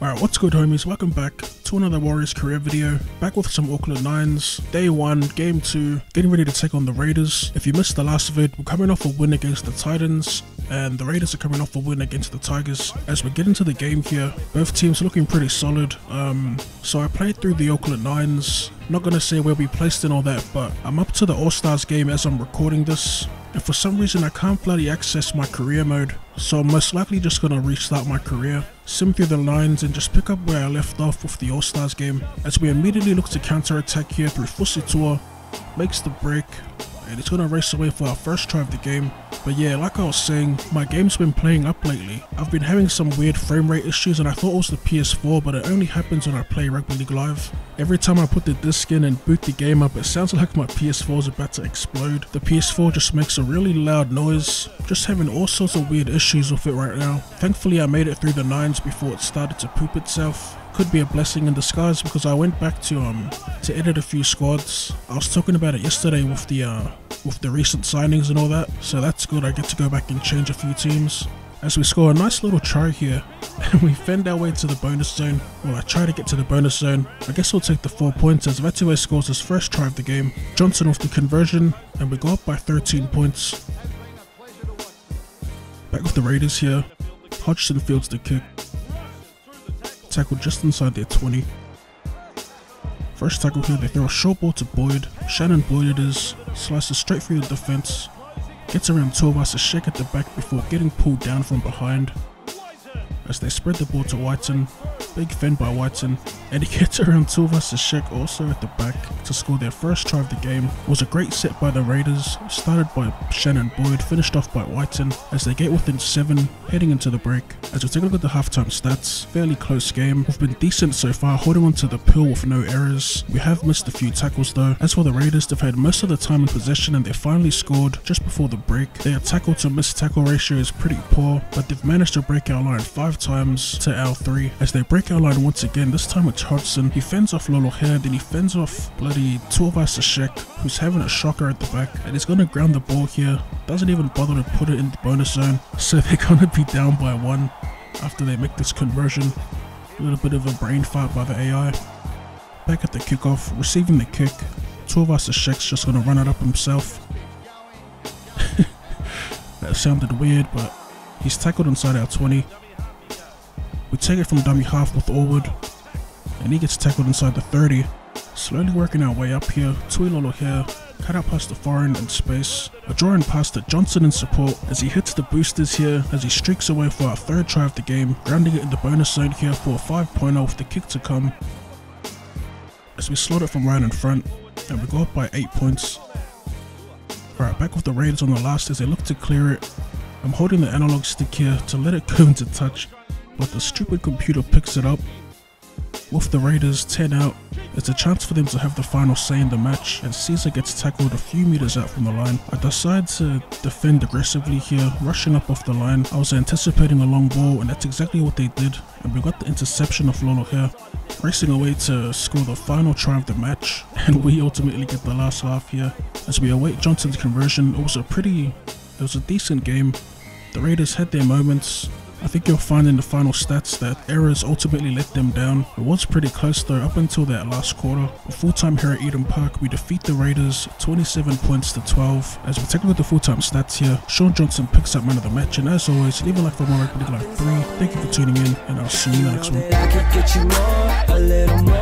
Alright, what's good homies, welcome back to another Warriors career video, back with some Auckland 9s, day 1, game 2, getting ready to take on the Raiders. If you missed the last vid, we're coming off a win against the Titans, and the Raiders are coming off a win against the Tigers. As we get into the game here, both teams are looking pretty solid. So I played through the Auckland 9s, not gonna say where we placed in all that, but I'm up to the All-Stars game as I'm recording this. And for some reason I can't bloody access my career mode, so I'm most likely just gonna restart my career, sim through the lines and just pick up where I left off with the All-Stars game, as we immediately look to counter-attack here through Fusitua, makes the break, and it's gonna race away for our first try of the game. But yeah, like I was saying, my game's been playing up lately. I've been having some weird frame rate issues and I thought it was the PS4, but it only happens when I play Rugby League Live. Every time I put the disc in and boot the game up, it sounds like my PS4 is about to explode. The PS4 just makes a really loud noise. Just having all sorts of weird issues with it right now. Thankfully I made it through the 9s before it started to poop itself. Could be a blessing in disguise because I went back to edit a few squads. I was talking about it yesterday with the recent signings and all that, so that's good. I get to go back and change a few teams. As we score a nice little try here, and we fend our way to the bonus zone. Well, I try to get to the bonus zone. I guess we'll take the 4 points as Rd2 scores his first try of the game. Johnson with the conversion, and we go up by 13 points. Back with the Raiders here. Hodgson fields the kick. Tackle just inside their 20. First tackle here, they throw a short ball to Boyd. Shannon Boyd it is, slices straight through the defense. Gets around two of us, a shake at the back before getting pulled down from behind. As they spread the ball to Whiten, big fend by Whiten, and he gets around two of us, a shake also at the back to score their first try of the game. It was a great set by the Raiders, started by Shannon Boyd, finished off by Whiten, as they get within 7, heading into the break. As we take a look at the halftime stats, fairly close game. We've been decent so far, holding on to the pill with no errors. We have missed a few tackles though. As for the Raiders, they've had most of the time in possession and they finally scored just before the break. Their tackle to miss tackle ratio is pretty poor, but they've managed to break our line 5 times to our 3. As they break our line once again, this time it's Hodgson. He fends off Lolo here, then he fends off bloody Tuivasa-Sheck, who's having a shocker at the back, and he's gonna ground the ball here. Doesn't even bother to put it in the bonus zone, so they're gonna be down by 1 after they make this conversion. A little bit of a brain fart by the AI. Back at the kickoff, receiving the kick. Tuivasa-Sheck's just gonna run it up himself. That sounded weird, but he's tackled inside our 20. We take it from dummy half with Orwood, and he gets tackled inside the 30. Slowly working our way up here, Tuilolo here, cut out past the foreign in space. A drawing pass to Johnson in support as he hits the boosters here as he streaks away for our third try of the game, grounding it in the bonus zone here for a 5-0 with the kick to come. As we slot it from right in front, and we go up by 8 points. Alright, back with the Raiders on the last as they look to clear it. I'm holding the analog stick here to let it go into touch, but the stupid computer picks it up. With the Raiders 10 out, it's a chance for them to have the final say in the match, and Caesar gets tackled a few meters out from the line. I decide to defend aggressively here, rushing up off the line. I was anticipating a long ball, and that's exactly what they did, and we got the interception of Lolo here, racing away to score the final try of the match, and we ultimately get the last laugh here. As we await Johnson's conversion, it was a decent game. The Raiders had their moments. I think you'll find in the final stats that errors ultimately let them down. It was pretty close though up until that last quarter. A full-time here at Eden Park, we defeat the Raiders 27 points to 12. As we take a look at the full-time stats here, Sean Johnson picks up man of the match, and as always, leave a like for more Rugby League Live 3. Thank you for tuning in, and I'll see you in the next one.